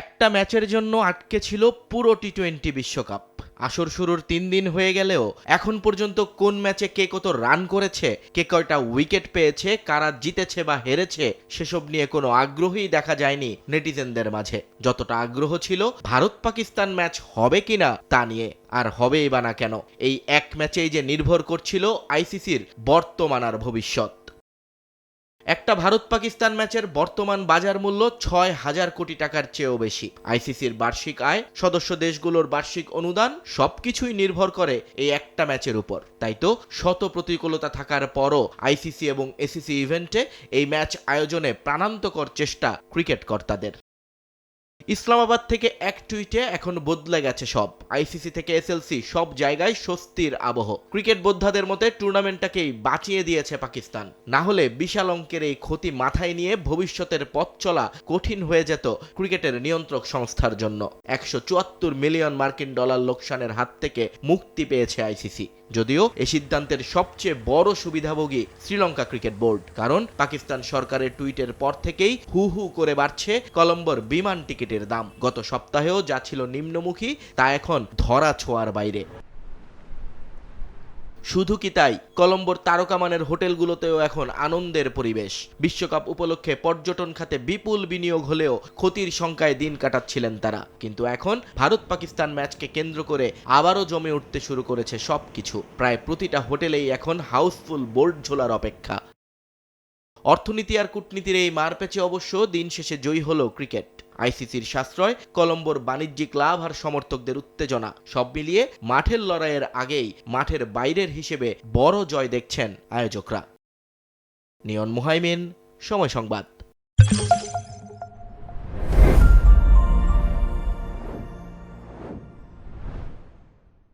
একটা ম্যাচের জন্য আটকে ছিল পুরো টি-20 বিশ্বকাপ। আসর শুরুর 3 দিন হয়ে গেলেও এখন পর্যন্ত কোন ম্যাচে কে কত রান করেছে, কে কয়টা উইকেট পেয়েছে, কারা জিতেছে বা হেরেছে সেসব নিয়ে কোনো আগ্রহই দেখা যায়নি নেটিজেনদের মাঝে। যতটা আগ্রহ ছিল ভারত পাকিস্তান ম্যাচ হবে কিনা তা নিয়ে। আর হবেই বা না কেন, এই এক ম্যাচেই যে নির্ভর করছিল আইসিসির বর্তমান আর ভবিষ্যৎ। একটা ভারত পাকিস্তান ম্যাচের বর্তমান বাজার মূল্য 6,000 কোটি টাকার চেয়েও বেশি। আইসিসির বার্ষিক আয়, সদস্য দেশগুলোর বার্ষিক অনুদান সবকিছুই নির্ভর করে এই একটা ম্যাচের উপর। তাই তো শত প্রতিকূলতা থাকার পরও আইসিসি এবং এসিসি ইভেন্টে এই ম্যাচ আয়োজনে প্রাণান্তকর চেষ্টা ক্রিকেট কর্তাদের। ইসলামাবাদ থেকে এক টুইটে এখন বদলে গেছে সব। আইসিসি থেকে এসএলসি সব জায়গায় স্বস্তির আবহ। ক্রিকেট বোদ্ধাদের মতে টুর্নামেন্টটাকেই বাঁচিয়ে দিয়েছে পাকিস্তান। না হলে বিশাল অঙ্কের এই ক্ষতি মাথায় নিয়ে ভবিষ্যতের পথ চলা কঠিন হয়ে যেত ক্রিকেটের নিয়ন্ত্রক সংস্থার জন্য। 174 মিলিয়ন মার্কিন ডলার লোকসানের হাত থেকে মুক্তি পেয়েছে আইসিসি। যদিও এ সিদ্ধান্তের সবচেয়ে বড় সুবিধাভোগী শ্রীলঙ্কা ক্রিকেট বোর্ড, কারণ পাকিস্তান সরকারের টুইটের পর থেকেই হু হু করে বাড়ছে কলম্বোর বিমান টিকিটের দাম। গত সপ্তাহেও যা ছিল নিম্নমুখী তা এখন ধরা ছোঁয়ার বাইরে। শুধু কি তাই, কলম্বোর তারকামানের হোটেলগুলোতেও এখন আনন্দের পরিবেশ। বিশ্বকাপ উপলক্ষে পর্যটন খাতে বিপুল বিনিয়োগ হলেও ক্ষতির শঙ্কায় দিন কাটাচ্ছিলেন তারা। কিন্তু এখন ভারত পাকিস্তান ম্যাচকে কেন্দ্র করে আবারও জমে উঠতে শুরু করেছে সবকিছু। প্রায় প্রতিটা হোটেলেই এখন হাউসফুল বোর্ড ঝোলার অপেক্ষা। অর্থনীতি আর কূটনীতির এই মারপ্যাচে অবশ্য দিন শেষে জয়ী হলো ক্রিকেট। আইসিসির সাশ্রয়, কলম্বোর বাণিজ্যিক লাভ আর সমর্থকদের উত্তেজনা সব মিলিয়ে মাঠের লড়াইয়ের আগেই মাঠের বাইরের হিসেবে বড় জয় দেখছেন আয়োজকরা। নিয়ন মুহাইমিন, সময় সংবাদ।